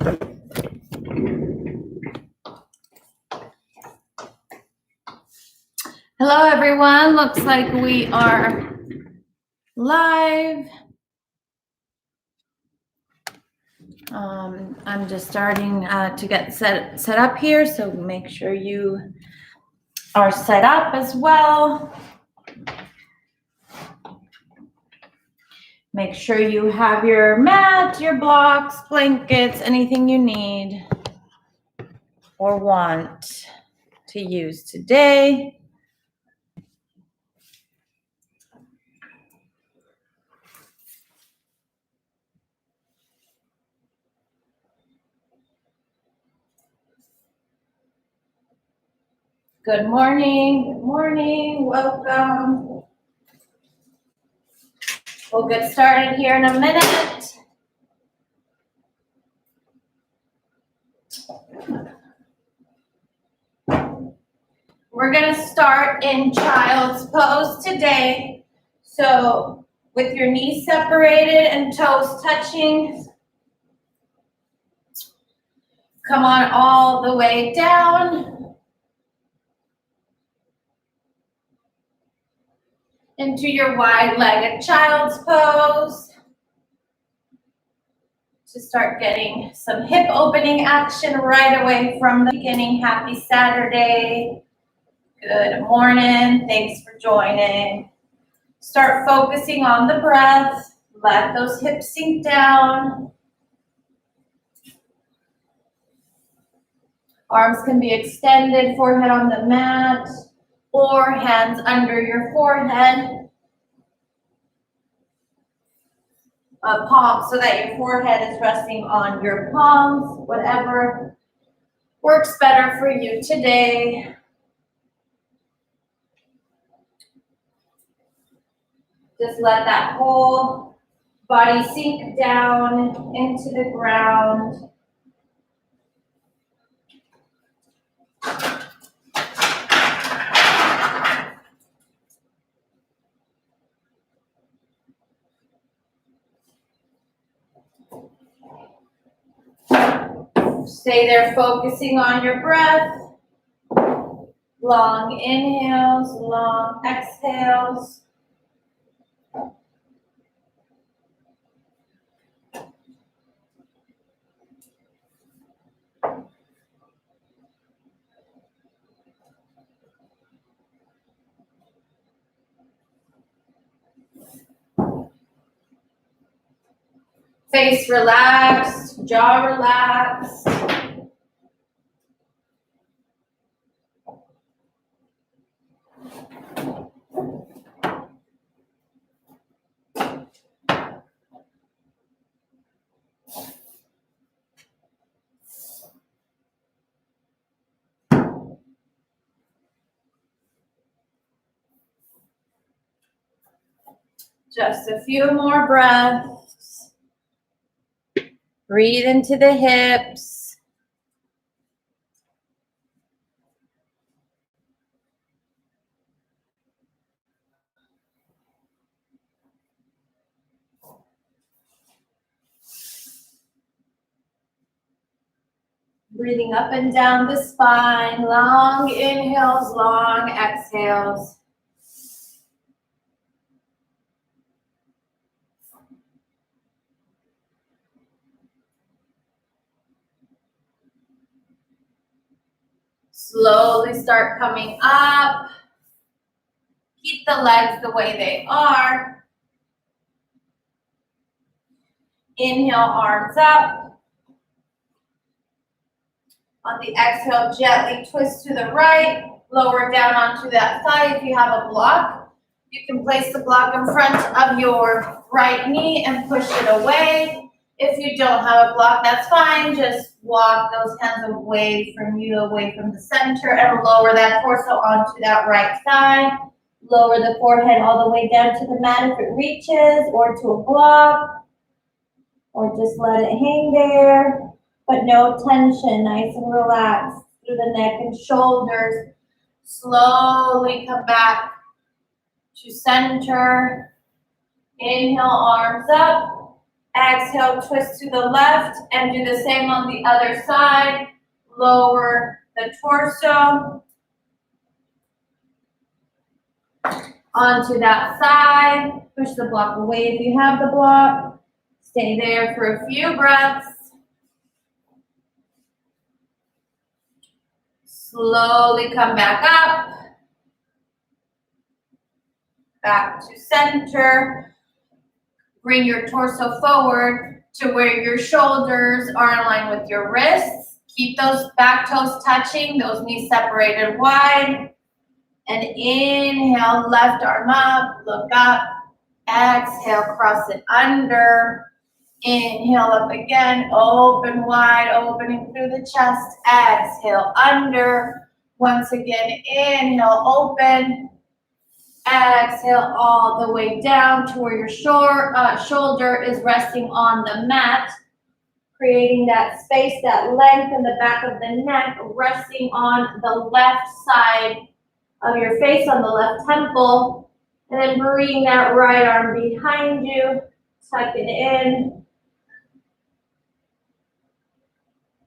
Hello, everyone. Looks like we are live. I'm just starting to get set up here, so make sure you are set up as well. Make sure you have your mat, your blocks, blankets, anything you need or want to use today. Good morning, welcome. We'll get started here in a minute. We're gonna start in child's pose today. So with your knees separated and toes touching, come on all the way down into your wide-legged child's pose to start getting some hip opening action right away from the beginning. Happy Saturday. Good morning. Thanks for joining. Start focusing on the breath. Let those hips sink down. Arms can be extended, forehead on the mat, or hands under your forehead. Palms, so that your forehead is resting on your palms, whatever works better for you today. Just let that whole body sink down into the ground. Stay there focusing on your breath. Long inhales, long exhales. Face relaxed, jaw relaxed. Just a few more breaths. Breathe into the hips. Breathing up and down the spine. Long inhales, long exhales. Slowly start coming up. Keep the legs the way they are. Inhale, arms up. On the exhale, gently twist to the right. Lower down onto that thigh. If you have a block, you can place the block in front of your right knee and push it away. If you don't have a block, that's fine. Just walk those hands away from you, away from the center, and lower that torso onto that right thigh. Lower the forehead all the way down to the mat if it reaches, or to a block, or just let it hang there. But no tension, nice and relaxed through the neck and shoulders. Slowly come back to center. Inhale, arms up. Exhale, twist to the left and do the same on the other side. Lower the torso onto that side. Push the block away if you have the block. Stay there for a few breaths. Slowly come back up. Back to center. Bring your torso forward to where your shoulders are in line with your wrists. Keep those back toes touching, those knees separated wide. And inhale, left arm up, look up. Exhale, cross it under. Inhale up again, open wide, opening through the chest. Exhale, under. Once again, inhale, open. Exhale all the way down to where your shoulder is resting on the mat, creating that space, that length in the back of the neck, resting on the left side of your face, on the left temple, and then bring that right arm behind you, tuck it in.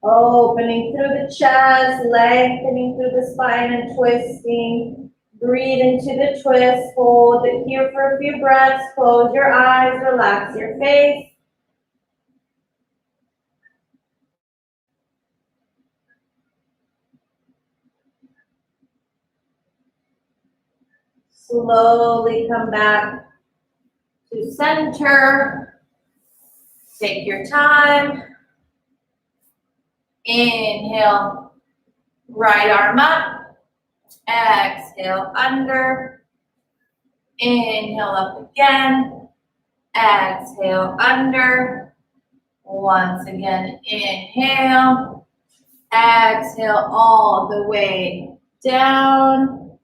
Opening through the chest, lengthening through the spine and twisting. Breathe into the twist. Hold it here for a few breaths. Close your eyes, relax your face. Slowly come back to center. Take your time. Inhale, right arm up. Exhale, under. Inhale, up again. Exhale, under. Once again, inhale. Exhale all the way down.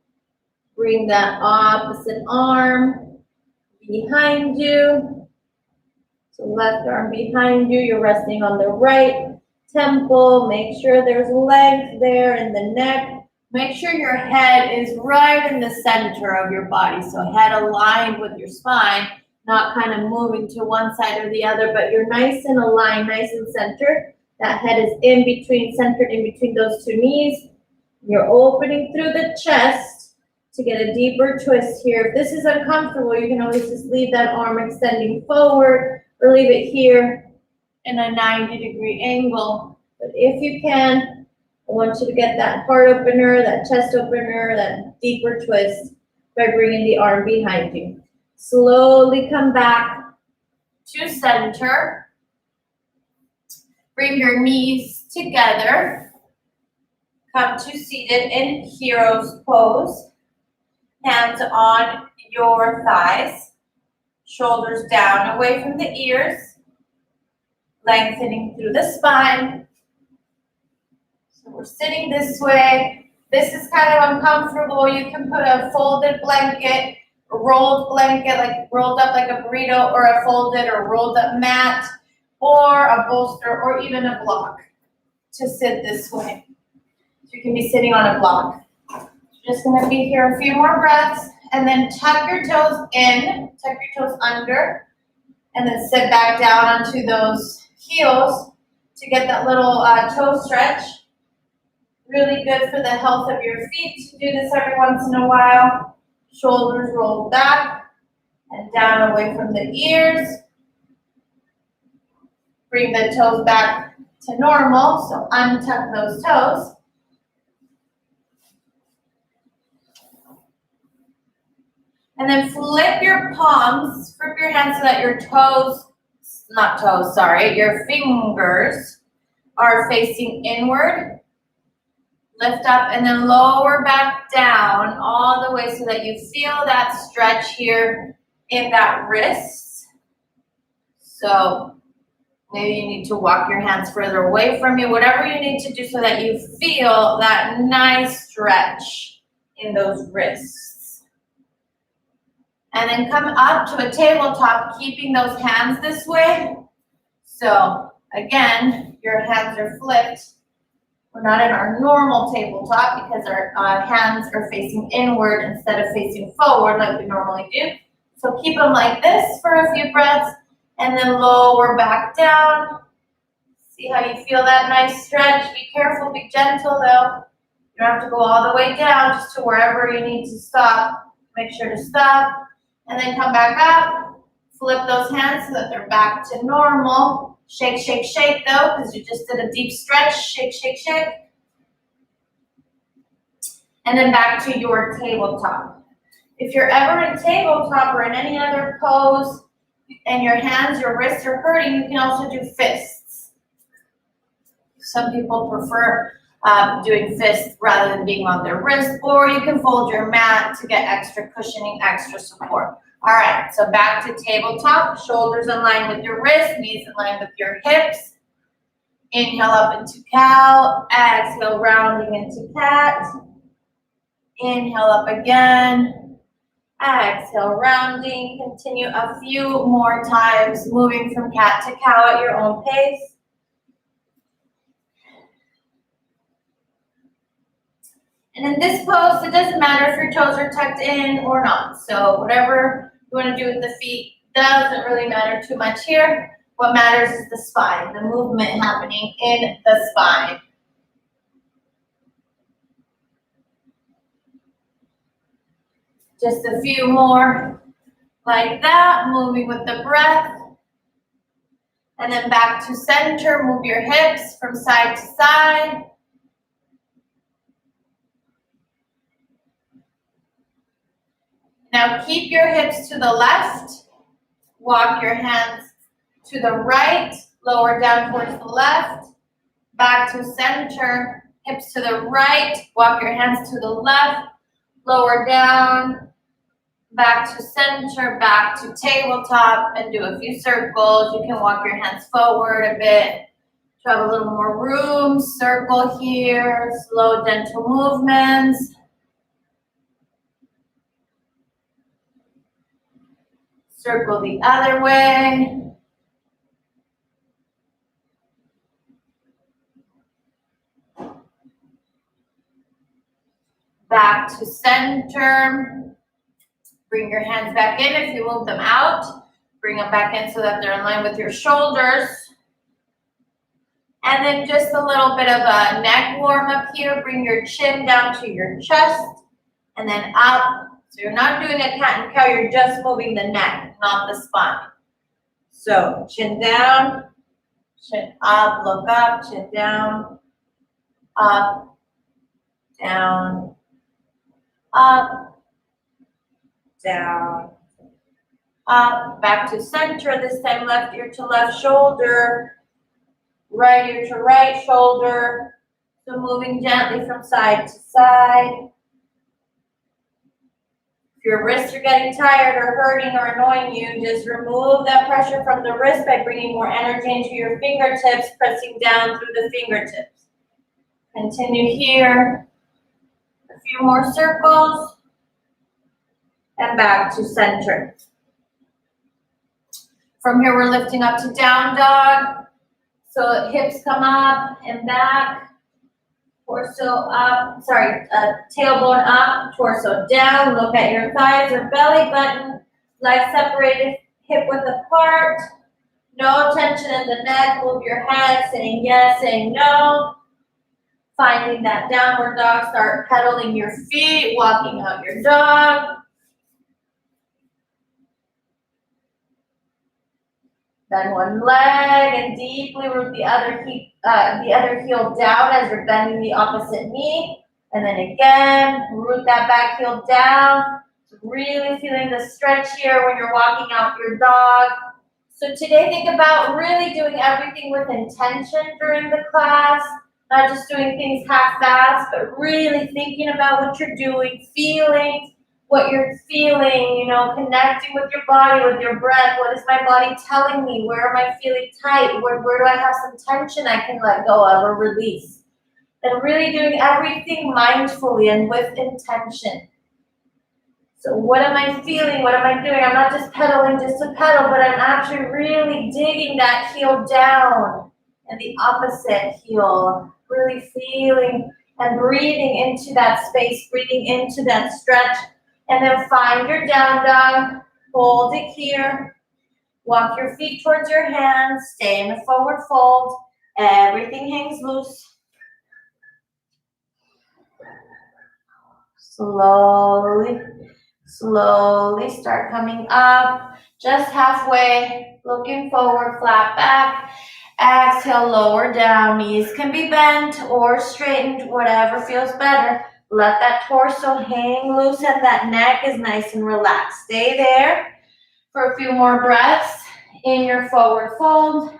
Bring that opposite arm behind you. So left arm behind you. You're resting on the right temple. Make sure there's length there in the neck. Make sure your head is right in the center of your body. So head aligned with your spine, not kind of moving to one side or the other, but you're nice and aligned, nice and centered. That head is in between, centered in between those two knees. You're opening through the chest to get a deeper twist here. If this is uncomfortable, you can always just leave that arm extending forward or leave it here in a 90-degree angle. But if you can, I want you to get that heart opener, that chest opener, that deeper twist by bringing the arm behind you. Slowly come back to center. Bring your knees together. Come to seated in hero's pose. Hands on your thighs. Shoulders down away from the ears. Lengthening through the spine. So we're sitting this way. This is kind of uncomfortable. You can put a folded blanket, a rolled blanket, like rolled up like a burrito, or a folded or rolled up mat, or a bolster, or even a block to sit this way. So you can be sitting on a block. You're just gonna be here a few more breaths, and then tuck your toes in, tuck your toes under, and then sit back down onto those heels to get that little toe stretch. Really good for the health of your feet to do this every once in a while. Shoulders rolled back and down away from the ears. Bring the toes back to normal, so untuck those toes. And then flip your palms, flip your hands so that your your fingers are facing inward. Lift up and then lower back down all the way so that you feel that stretch here in that wrist. So maybe you need to walk your hands further away from you, whatever you need to do so that you feel that nice stretch in those wrists. And then come up to a tabletop, keeping those hands this way. So again, your hands are flipped. We're not in our normal tabletop because our hands are facing inward instead of facing forward like we normally do. So keep them like this for a few breaths and then lower back down. See how you feel that nice stretch. Be careful, be gentle though. You don't have to go all the way down, just to wherever you need to stop. Make sure to stop, and then come back up. Flip those hands so that they're back to normal. Shake, shake, shake though, because you just did a deep stretch. Shake, shake, shake. And then back to your tabletop. If you're ever in tabletop or in any other pose, and your hands, your wrists are hurting, you can also do fists. Some people prefer doing fists rather than being on their wrist, or you can fold your mat to get extra cushioning, extra support. All right, so back to tabletop, shoulders in line with your wrists, knees in line with your hips. Inhale up into cow, exhale rounding into cat. Inhale up again, exhale rounding. Continue a few more times, moving from cat to cow at your own pace. And in this pose, it doesn't matter if your toes are tucked in or not. So whatever you want to do with the feet doesn't really matter too much here. What matters is the spine, the movement happening in the spine. Just a few more like that, moving with the breath. And then back to center, move your hips from side to side. Now keep your hips to the left, walk your hands to the right, lower down towards the left, back to center, hips to the right, walk your hands to the left, lower down, back to center, back to tabletop, and do a few circles. You can walk your hands forward a bit to have a little more room. Circle here, slow gentle movements. Circle the other way. Back to center. Bring your hands back in if you move them out. Bring them back in so that they're in line with your shoulders. And then just a little bit of a neck warm up here. Bring your chin down to your chest and then up. So you're not doing a cat and cow, you're just moving the neck, not the spine. So chin down, chin up, look up, chin down, up, down, up, down, up, back to center. This time left ear to left shoulder, right ear to right shoulder. So moving gently from side to side. If your wrists are getting tired or hurting or annoying you, just remove that pressure from the wrist by bringing more energy into your fingertips, pressing down through the fingertips. Continue here. A few more circles. And back to center. From here, we're lifting up to down dog. So hips come up and back. Torso up, tailbone up, torso down. Look at your thighs or belly button. Legs separated, hip width apart. No tension in the neck. Move your head, saying yes, saying no. Finding that downward dog. Start pedaling your feet, walking out your dog. Bend one leg and deeply root the other heel down as you're bending the opposite knee. And then again, root that back heel down. Really feeling the stretch here when you're walking out your dog. So today, think about really doing everything with intention during the class. Not just doing things half-assed, but really thinking about what you're doing, feeling what you're feeling, connecting with your body, with your breath. What is my body telling me? Where am I feeling tight? Where do I have some tension I can let go of or release? And really doing everything mindfully and with intention. So what am I feeling? What am I doing? I'm not just pedaling just to pedal, but I'm actually really digging that heel down and the opposite heel. Really feeling and breathing into that space, breathing into that stretch. And then find your down dog, hold it here, Walk your feet towards your hands, stay in a forward fold. Everything hangs loose. Slowly start coming up, just halfway, looking forward, flat back. Exhale, lower down, knees can be bent or straightened, whatever feels better. Let that torso hang loose and that neck is nice and relaxed. Stay there for a few more breaths in your forward fold.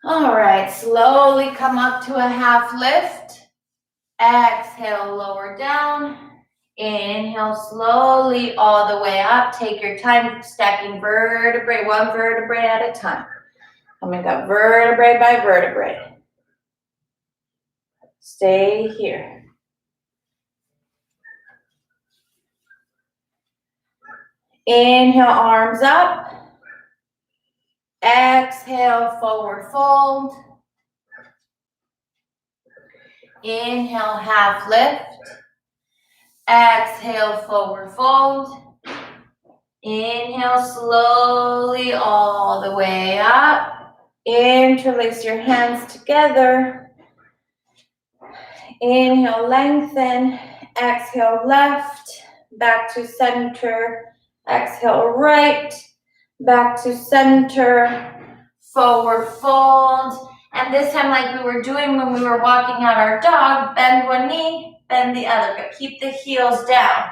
All right, slowly come up to a half lift. Exhale, lower down. Inhale slowly all the way up. Take your time stacking vertebrae, one vertebrae at a time. Coming up vertebrae by vertebrae. Stay here. Inhale, arms up. Exhale, forward fold. Inhale, half lift. Exhale, forward fold. Inhale slowly all the way up. Interlace your hands together. Inhale, lengthen. Exhale, left. Back to center. Exhale, right. Back to center. Forward fold. And this time, like we were doing when we were walking out our dog, bend one knee, bend the other, but keep the heels down.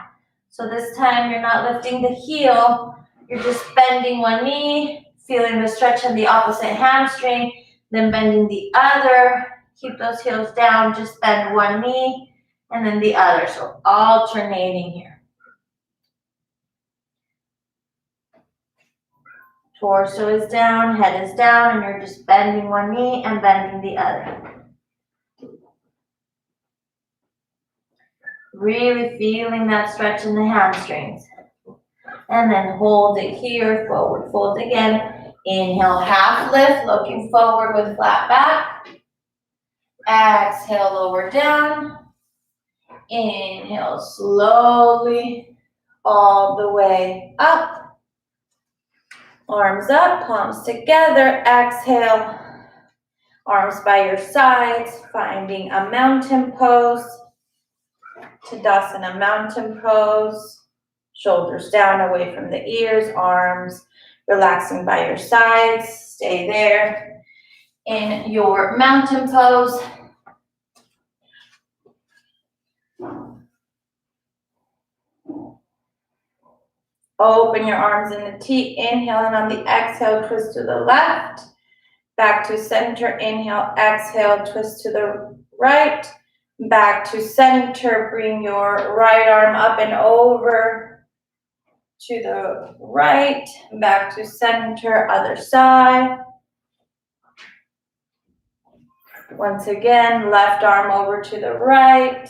So this time you're not lifting the heel, you're just bending one knee, feeling the stretch in the opposite hamstring, then bending the other. Keep those heels down, just bend one knee, and then the other. So alternating here. Torso is down, head is down, and you're just bending one knee and bending the other. Really feeling that stretch in the hamstrings. And then hold it here, forward fold again. Inhale, half lift, looking forward with flat back. Exhale, lower down. Inhale, slowly, all the way up. Arms up, palms together. Exhale, arms by your sides, finding a mountain pose. Tadasana, mountain pose. Shoulders down, away from the ears, arms relaxing by your sides. Stay there in your mountain pose. Open your arms in the T. Inhale, and on the exhale, twist to the left. Back to center. Inhale, exhale, twist to the right. Back to center. Bring your right arm up and over to the right. Back to center, other side. Once again, left arm over to the right.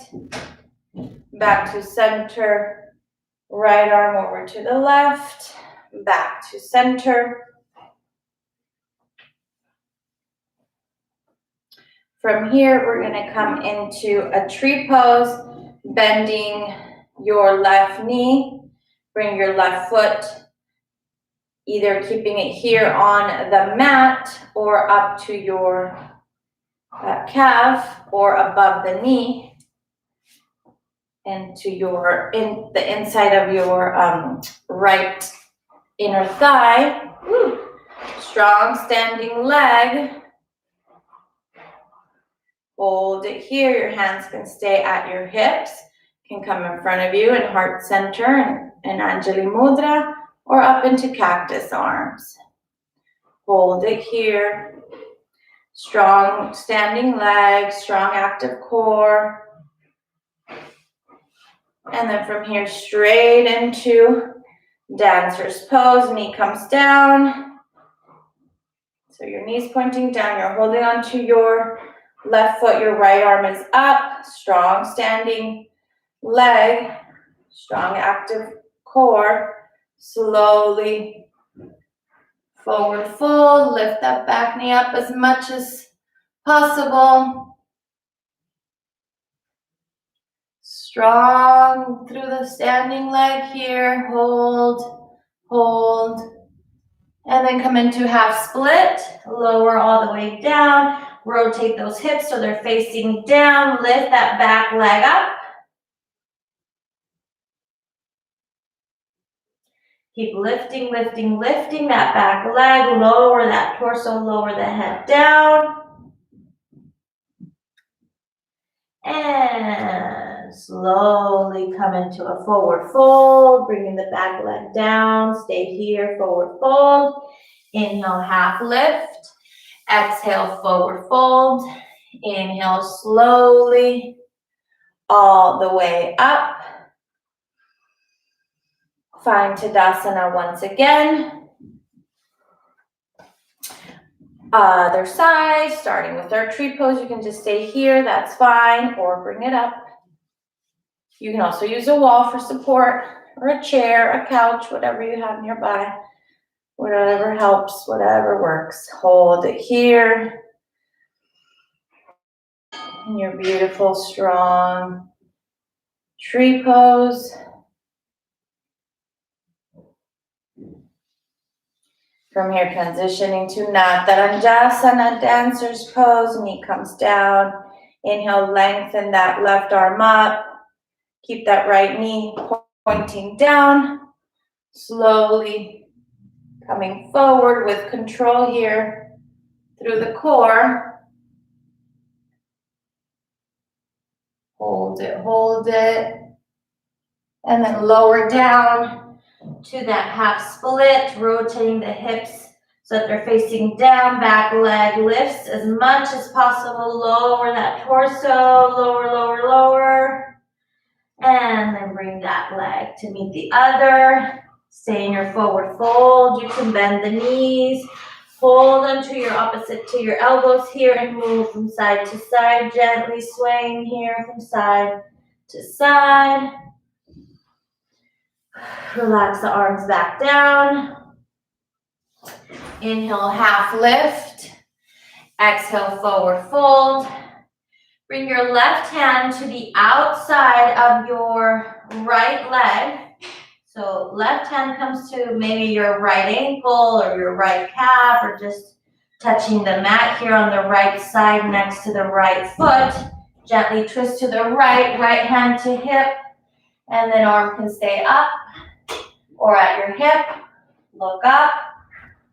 Back to center. Right arm over to the left, back to center. From here, we're going to come into a tree pose, bending your left knee. Bring your left foot, either keeping it here on the mat or up to your calf or above the knee. And to in the inside of your right inner thigh. Woo. Strong standing leg. Hold it here. Your hands can stay at your hips. Can come in front of you in heart center and Anjali Mudra, or up into cactus arms. Hold it here. Strong standing leg, strong active core. And then from here, straight into dancer's pose. Knee comes down. So your knee's pointing down. You're holding onto your left foot. Your right arm is up. Strong standing leg. Strong active core. Slowly forward fold, lift that back knee up as much as possible. Strong through the standing leg here. Hold, hold. And then come into half split. Lower all the way down. Rotate those hips so they're facing down. Lift that back leg up. Keep lifting, lifting, lifting that back leg. Lower that torso, lower the head down. And slowly come into a forward fold, bringing the back leg down. Stay here, forward fold. Inhale, half lift. Exhale, forward fold. Inhale slowly all the way up. Find Tadasana once again. Other side, starting with our tree pose. You can just stay here, that's fine, or bring it up. You can also use a wall for support, or a chair, a couch, whatever you have nearby. Whatever helps, whatever works. Hold it here. In your beautiful, strong tree pose. From here, transitioning to Natarajasana, dancer's pose. Knee comes down. Inhale, lengthen that left arm up. Keep that right knee pointing down. Slowly coming forward with control here through the core. Hold it. And then lower down to that half split, rotating the hips so that they're facing down. Back leg lifts as much as possible. Lower that torso, lower. And then bring that leg to meet the other. Stay in your forward fold. You can bend the knees. Hold onto your opposite to your elbows here and move from side to side. Gently swaying here from side to side. Relax the arms back down. Inhale, half lift. Exhale, forward fold. Bring your left hand to the outside of your right leg. So left hand comes to maybe your right ankle or your right calf, or just touching the mat here on the right side next to the right foot. Gently twist to the right, right hand to hip, and then arm can stay up or at your hip. Look up,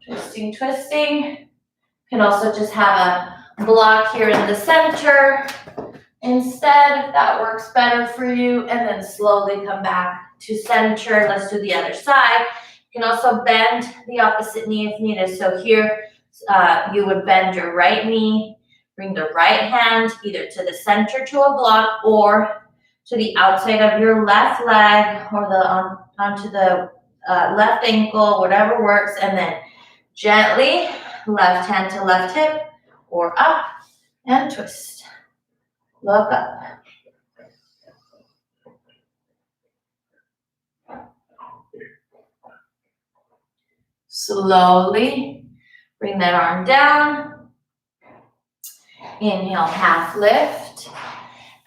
twisting. You can also just have a block here in the center instead, if that works better for you, and then slowly come back to center. Let's do the other side. You can also bend the opposite knee if needed. So here, you would bend your right knee, bring the right hand either to the center to a block or to the outside of your left leg, or onto the left ankle, whatever works, and then gently left hand to left hip or up and twist. Look up. Slowly bring that arm down. Inhale, half lift.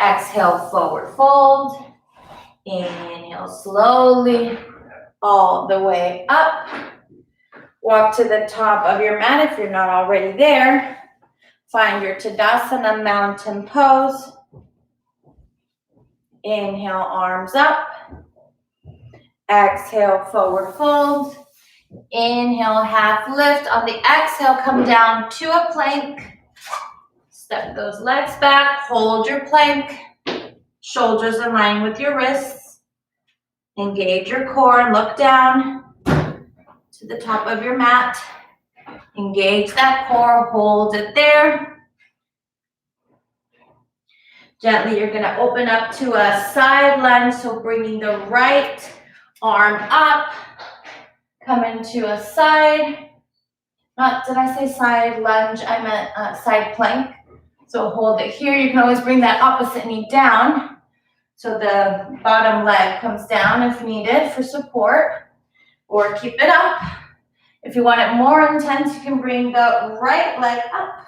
Exhale, forward fold. Inhale slowly all the way up. Walk to the top of your mat if you're not already there. Find your Tadasana mountain pose. Inhale, arms up. Exhale, forward fold. Inhale, half lift. On the exhale, come down to a plank. Step those legs back. Hold your plank. Shoulders in line with your wrists. Engage your core. Look down to the top of your mat. Engage that core. Hold it there. Gently, you're going to open up to a side lunge. So bringing the right arm up. Come into a side. Did I say side lunge? I meant side plank. So hold it here. You can always bring that opposite knee down. So the bottom leg comes down if needed for support, or keep it up. If you want it more intense, you can bring the right leg up.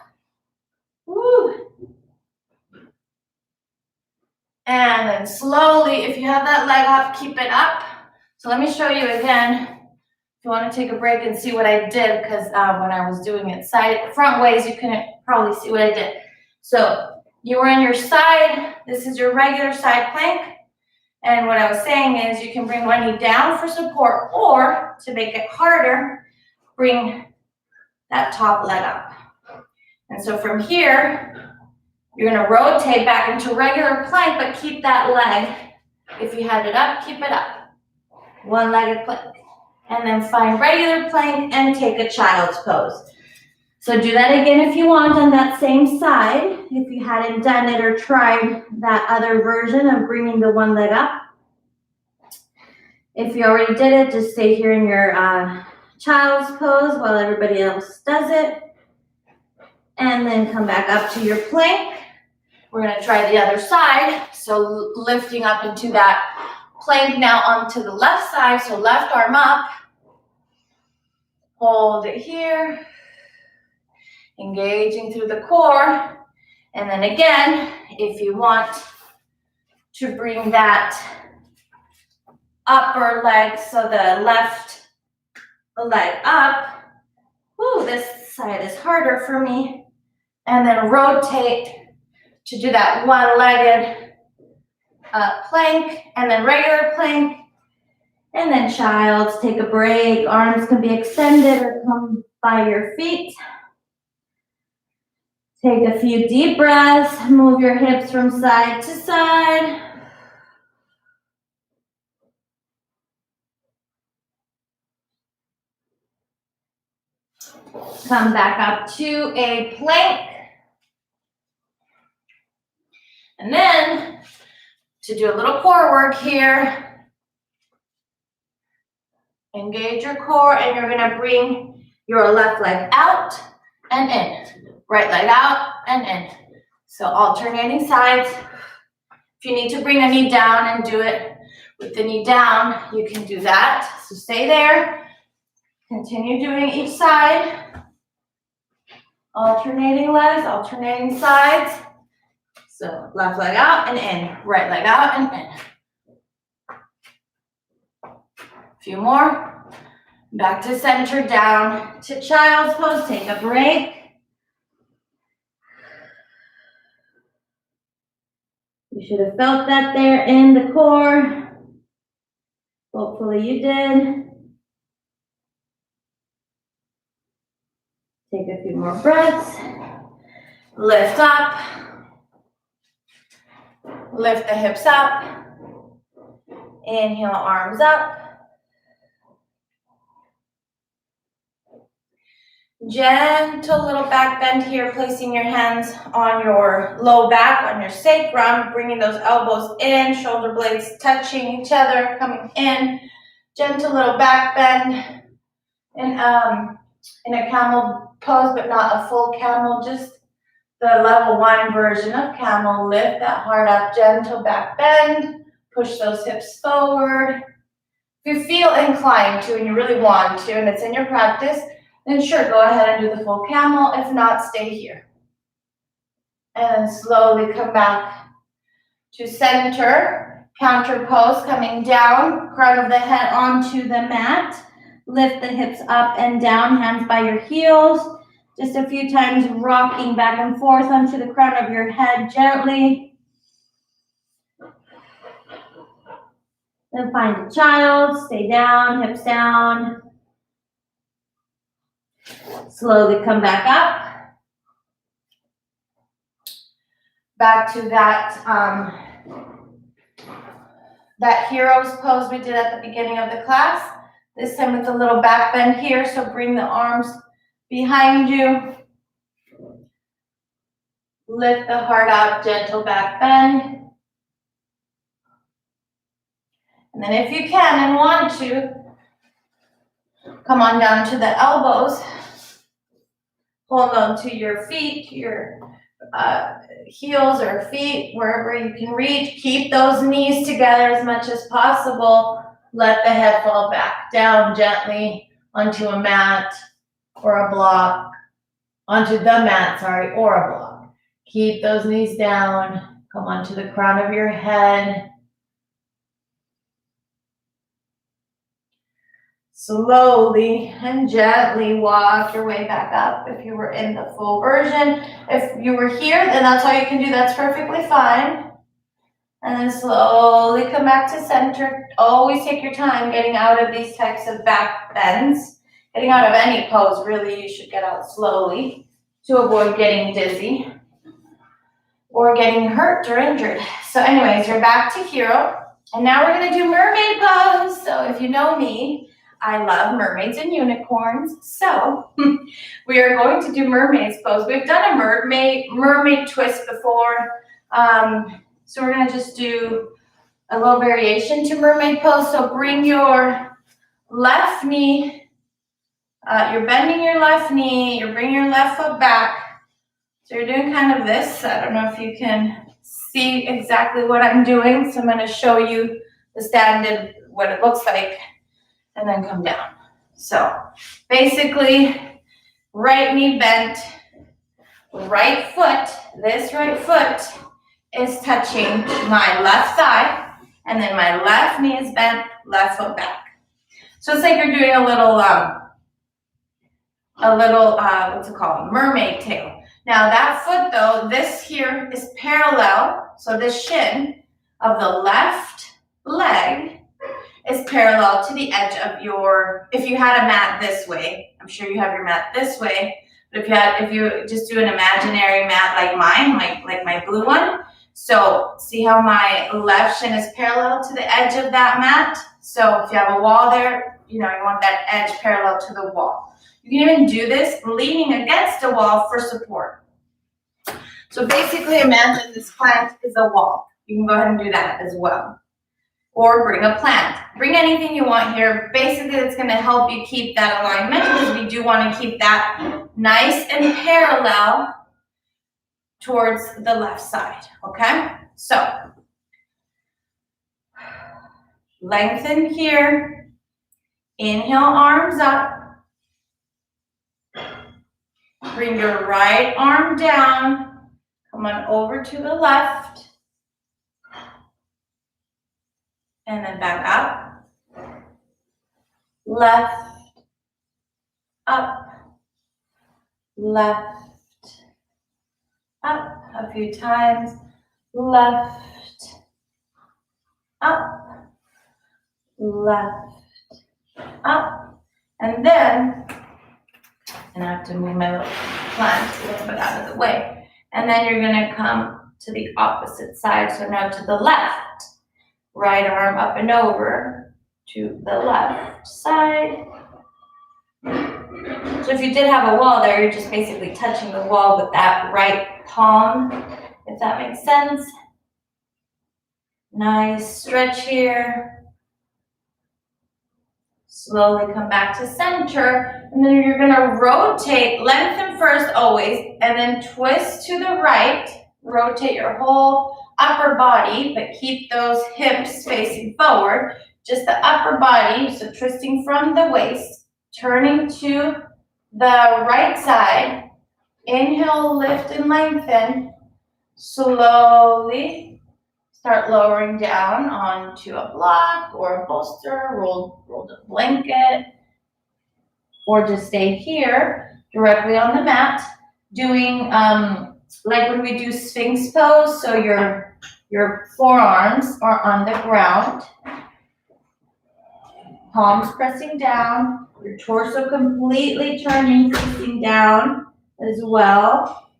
Woo. And then slowly, if you have that leg up, keep it up. So let me show you again. If you want to take a break and see what I did, because when I was doing it front ways, you couldn't probably see what I did. So you were in your side. This is your regular side plank. And what I was saying is you can bring one knee down for support, or to make it harder, bring that top leg up. And so from here, you're gonna rotate back into regular plank, but keep that leg. If you had it up, keep it up. One-legged plank. And then find regular plank and take a child's pose. So do that again if you want on that same side, if you hadn't done it or tried that other version of bringing the one leg up. If you already did it, just stay here in your child's pose while everybody else does it. And then come back up to your plank. We're gonna try the other side. So lifting up into that plank now onto the left side. So left arm up. Hold it here. Engaging through the core. And then again, if you want to bring that upper leg, so the left leg up. Woo, this side is harder for me. And then rotate to do that one-legged plank, and then regular plank, and then child's. Take a break. Arms can be extended or come by your feet. Take a few deep breaths. Move your hips from side to side. Come back up to a plank. And then, to do a little core work here, engage your core, and you're gonna bring your left leg out and in. Right leg out and in. So alternating sides. If you need to bring a knee down and do it with the knee down, you can do that. So stay there. Continue doing each side. Alternating legs, alternating sides. So left leg out and in, right leg out and in. A few more. Back to center, down to child's pose. Take a break. You should have felt that there in the core. Hopefully you did. Take a few more breaths. Lift up. Lift the hips up. Inhale, arms up. Gentle little back bend here, placing your hands on your low back, on your sacrum, bringing those elbows in, shoulder blades touching each other, coming in. Gentle little back bend in a camel pose, but not a full camel, just the level 1 version of camel. Lift that heart up, gentle back bend, push those hips forward. If you feel inclined to and you really want to, and it's in your practice, then sure, go ahead and do the full camel. If not, stay here. And slowly come back to center, counter pose, coming down, crown of the head onto the mat. Lift the hips up and down, hands by your heels. Just a few times rocking back and forth onto the crown of your head gently. Then find a child, stay down, hips down. Slowly come back up. Back to that hero's pose we did at the beginning of the class. This time with a little back bend here, so bring the arms behind you. Lift the heart out, gentle back bend. And then if you can and want to, come on down to the elbows. Hold on to your feet, your heels or feet, wherever you can reach. Keep those knees together as much as possible. Let the head fall back down gently onto a mat or a block, onto the mat, or a block. Keep those knees down. Come onto the crown of your head. Slowly and gently walk your way back up if you were in the full version. If you were here, then that's all you can do. That's perfectly fine. And then slowly come back to center. Always take your time getting out of these types of back bends. Getting out of any pose, really, you should get out slowly to avoid getting dizzy or getting hurt or injured. So anyways, you're back to hero. And now we're gonna do mermaid pose. So if you know me, I love mermaids and unicorns. So we are going to do mermaid's pose. We've done a mermaid twist before. So we're gonna just do a little variation to mermaid pose. So bring your left knee, you're bending your left knee, you're bringing your left foot back. So you're doing kind of this. I don't know if you can see exactly what I'm doing. So I'm gonna show you the standard, what it looks like, and then come down. So basically, right knee bent, right foot, this right foot is touching my left thigh, and then my left knee is bent, left foot back. So it's like you're doing a little what's it called? Mermaid tail. Now that foot though, this here is parallel. So this shin of the left leg is parallel to the edge of your, if you had a mat this way, I'm sure you have your mat this way, but if you just do an imaginary mat like mine, like my blue one, so see how my left shin is parallel to the edge of that mat? So if you have a wall there, you want that edge parallel to the wall. You can even do this leaning against a wall for support. So basically imagine this plant is a wall. You can go ahead and do that as well. Or bring a plant. Bring anything you want here. Basically, it's going to help you keep that alignment because we do want to keep that nice and parallel towards the left side, okay? So, lengthen here. Inhale, arms up. Bring your right arm down. Come on over to the left. And then back up, left, up, left, up, a few times, left, up, left, up, and then, and I have to move my little plant a little bit out of the way, and then you're gonna come to the opposite side, so now to the left. Right arm up and over to the left side. So if you did have a wall there, you're just basically touching the wall with that right palm, if that makes sense. Nice stretch here. Slowly come back to center, and then you're gonna rotate, lengthen first always, and then twist to the right. Rotate your whole upper body, but keep those hips facing forward. Just the upper body, so twisting from the waist, turning to the right side. Inhale, lift and lengthen. Slowly start lowering down onto a block or a bolster, rolled a blanket, or just stay here directly on the mat, doing like when we do Sphinx pose, so your forearms are on the ground, palms pressing down, your torso completely turning, facing down as well.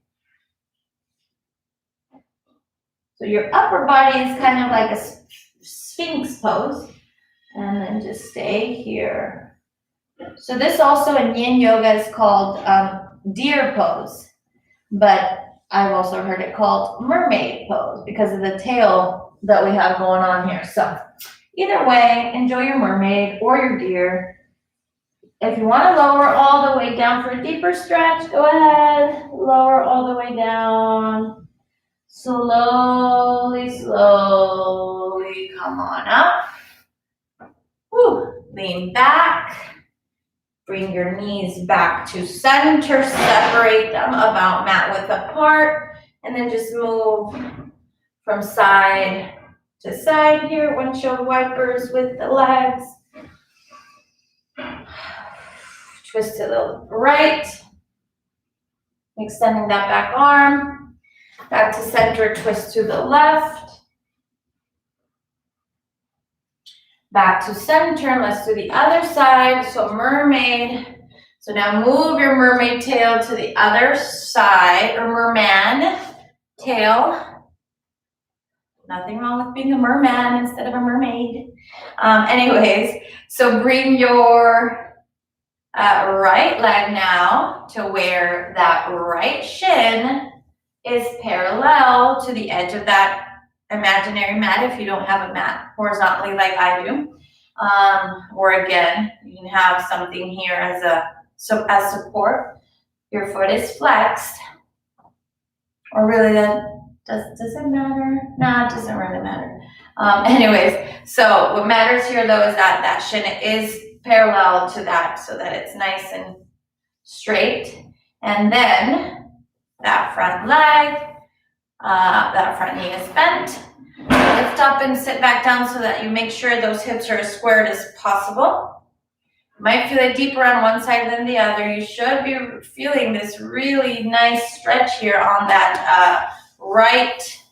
So your upper body is kind of like a Sphinx pose, and then just stay here. So this also in Yin Yoga is called deer pose, but I've also heard it called mermaid pose because of the tail that we have going on here. So either way, enjoy your mermaid or your deer. If you want to lower all the way down for a deeper stretch, go ahead. Lower all the way down. Slowly, slowly come on up. Woo. Lean back. Bring your knees back to center. Separate them about mat width apart. And then just move from side to side here. Windshield wipers with the legs. Twist to the right. Extending that back arm. Back to center, twist to the left. Back to center, let's do the other side. So mermaid. So now move your mermaid tail to the other side, or merman tail. Nothing wrong with being a merman instead of a mermaid. Anyways, so bring your right leg now to where that right shin is parallel to the edge of that imaginary mat if you don't have a mat horizontally like I do. Or again, you can have something here as support. Your foot is flexed. Or really does it matter? No, it doesn't really matter. Anyways, so what matters here though is that that shin is parallel to that so that it's nice and straight. And then that front leg, that front knee is bent. Lift up and sit back down so that you make sure those hips are as squared as possible. You might feel it deeper on one side than the other. You should be feeling this really nice stretch here on that right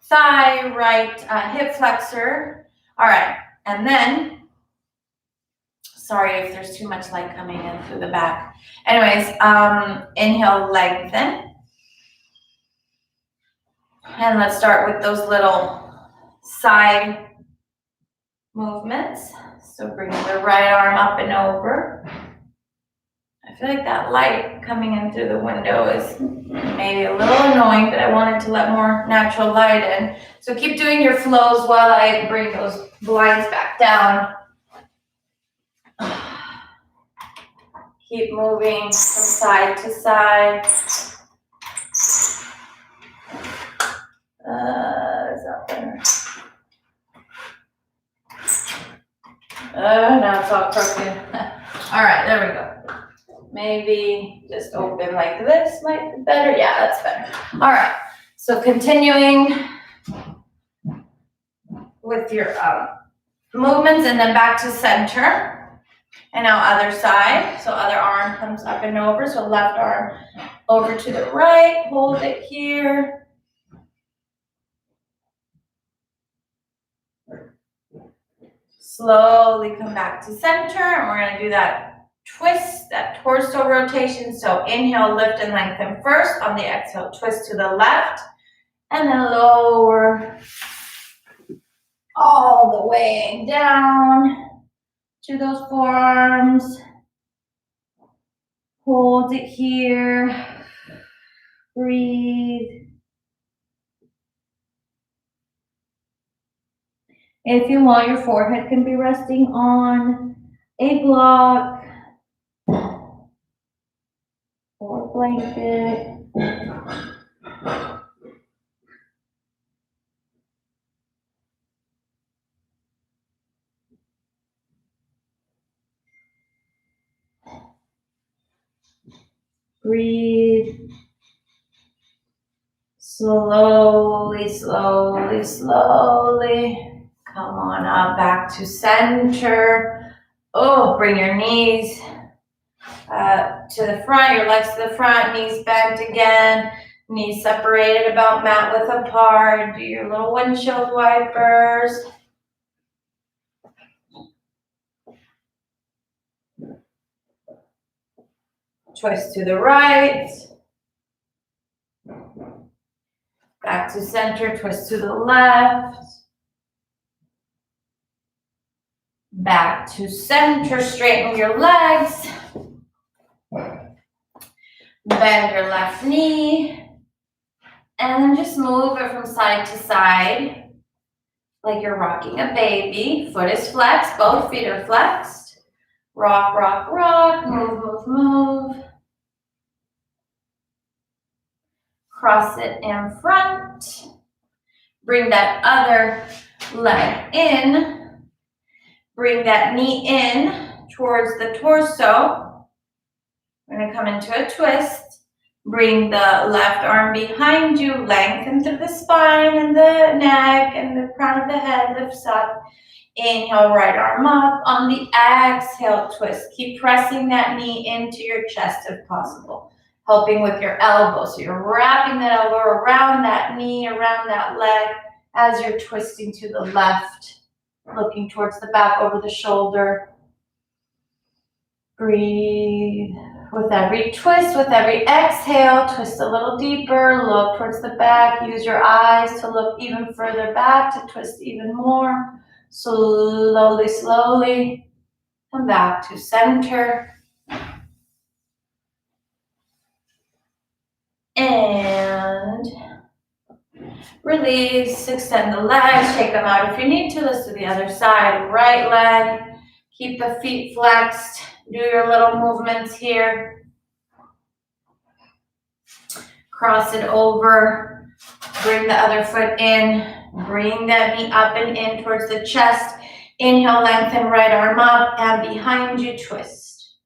thigh, right hip flexor. All right, and then, sorry if there's too much light coming in through the back. Anyways, inhale, lengthen. And let's start with those little side movements. So bring the right arm up and over. I feel like that light coming in through the window is maybe a little annoying, but I wanted to let more natural light in. So keep doing your flows while I bring those blinds back down. Keep moving from side to side. Is that better? Now it's all crooked. All right, there we go. Maybe just open like this might be better. Yeah, that's better. All right, so continuing with your movements and then back to center. And now other side. So other arm comes up and over. So left arm over to the right. Hold it here. Slowly come back to center, and we're going to do that twist, that torso rotation. So inhale, lift and lengthen first. On the exhale, twist to the left, and then lower all the way down to those forearms. Hold it here. Breathe. If you want, your forehead can be resting on a block or a blanket. Breathe. Slowly, slowly, slowly. Come on up back to center. Oh, bring your knees to the front, your legs to the front, knees bent again, knees separated about mat width apart. Do your little windshield wipers. Twist to the right. Back to center, twist to the left. Back to center, straighten your legs. Bend your left knee. And then just move it from side to side like you're rocking a baby. Foot is flexed, both feet are flexed. Rock, rock, rock, move, move, move. Cross it in front. Bring that other leg in. Bring that knee in towards the torso. We're gonna come into a twist. Bring the left arm behind you, lengthen through the spine and the neck and the crown of the head lifts up. Inhale, right arm up. On the exhale, twist. Keep pressing that knee into your chest if possible. Helping with your elbow. So you're wrapping that elbow around that knee, around that leg as you're twisting to the left, looking towards the back over the shoulder. Breathe. With every twist, with every exhale, twist a little deeper, look towards the back. Use your eyes to look even further back, to twist even more. Slowly, slowly, come back to center. And release, extend the legs, shake them out if you need to. Let's do the other side. Right leg, keep the feet flexed. Do your little movements here. Cross it over. Bring the other foot in. Bring that knee up and in towards the chest. Inhale, lengthen right arm up, and behind you, twist.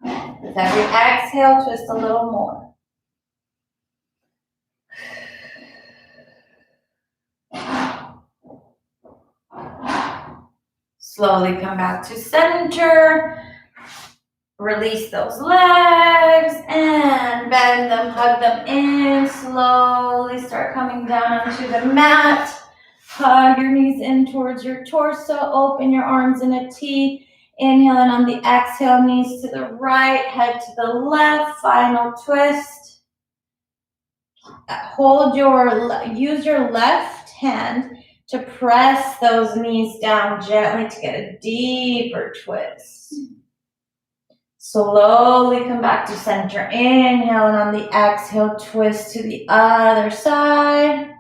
With every exhale, twist a little more. Slowly come back to center. Release those legs and bend them, hug them in. Slowly start coming down onto the mat. Hug your knees in towards your torso. Open your arms in a T. Inhale, and on the exhale, knees to the right, head to the left. Final twist. Use your left hand to press those knees down gently to get a deeper twist. Slowly come back to center. Inhale, and on the exhale, twist to the other side.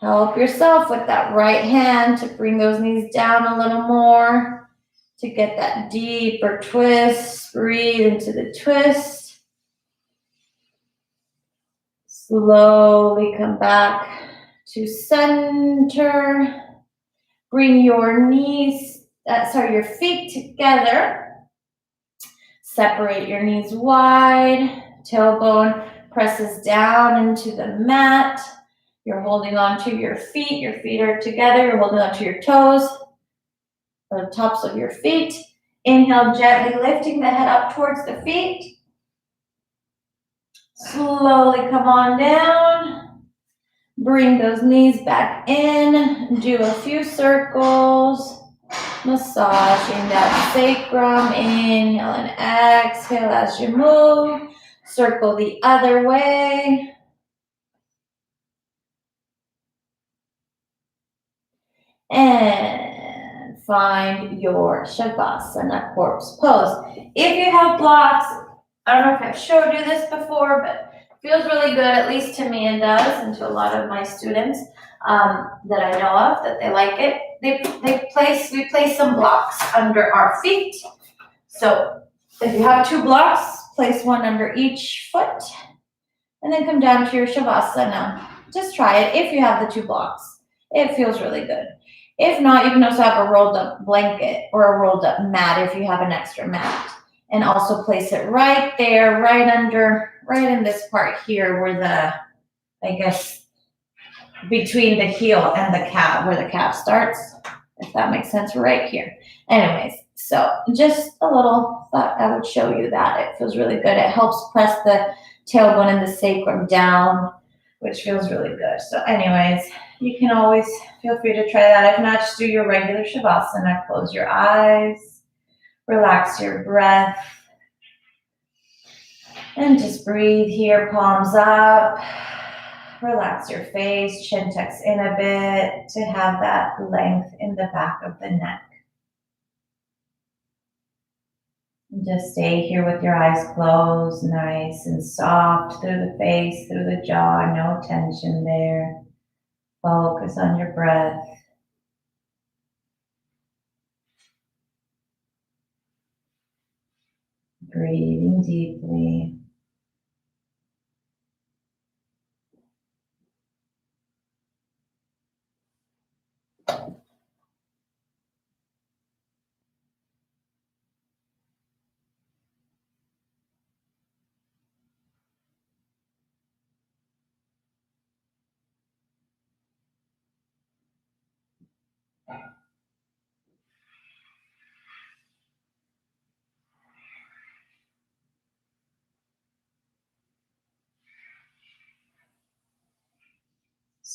Help yourself with that right hand to bring those knees down a little more to get that deeper twist. Breathe into the twist. Slowly come back to center. Bring your your feet together. Separate your knees wide. Tailbone presses down into the mat. You're holding on to your feet. Your feet are together. You're holding on to your toes, or the tops of your feet. Inhale, gently lifting the head up towards the feet. Slowly come on down. Bring those knees back in. Do a few circles. Massaging that sacrum. Inhale and exhale as you move. Circle the other way. And find your Shavasana corpse pose. If you have blocks, I don't know if I've showed you this before, but it feels really good, at least to me it does, and to a lot of my students that I know of, that they like it. We place some blocks under our feet. So if you have 2 blocks, place one under each foot, and then come down to your Shavasana. Just try it if you have the 2 blocks. It feels really good. If not, you can also have a rolled up blanket or a rolled up mat if you have an extra mat. And also place it right there, right in this part here where between the heel and the calf, where the calf starts, if that makes sense, right here. Anyways, so just a little thought I would show you that. It feels really good. It helps press the tailbone and the sacrum down, which feels really good. So anyways, you can always feel free to try that. If not, just do your regular Shavasana. Close your eyes, relax your breath, and just breathe here, palms up. Relax your face, chin tucks in a bit to have that length in the back of the neck. And just stay here with your eyes closed, nice and soft through the face, through the jaw, no tension there. Focus on your breath. Breathing deeply.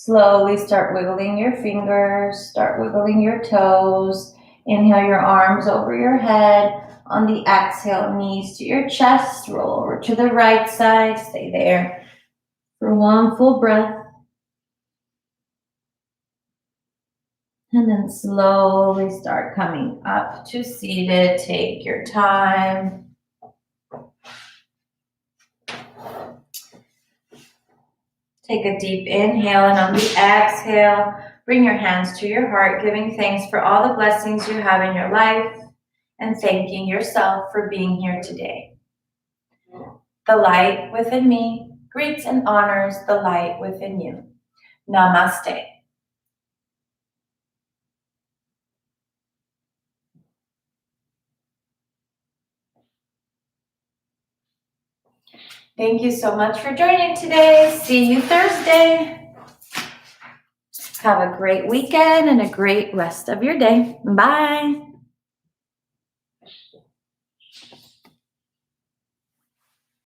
Slowly start wiggling your fingers, start wiggling your toes. Inhale your arms over your head. On the exhale, knees to your chest, roll over to the right side, stay there for one full breath. And then slowly start coming up to seated. Take your time. Take a deep inhale, and on the exhale, bring your hands to your heart, giving thanks for all the blessings you have in your life and thanking yourself for being here today. The light within me greets and honors the light within you. Namaste. Thank you so much for joining today. See you Thursday. Have a great weekend and a great rest of your day. Bye.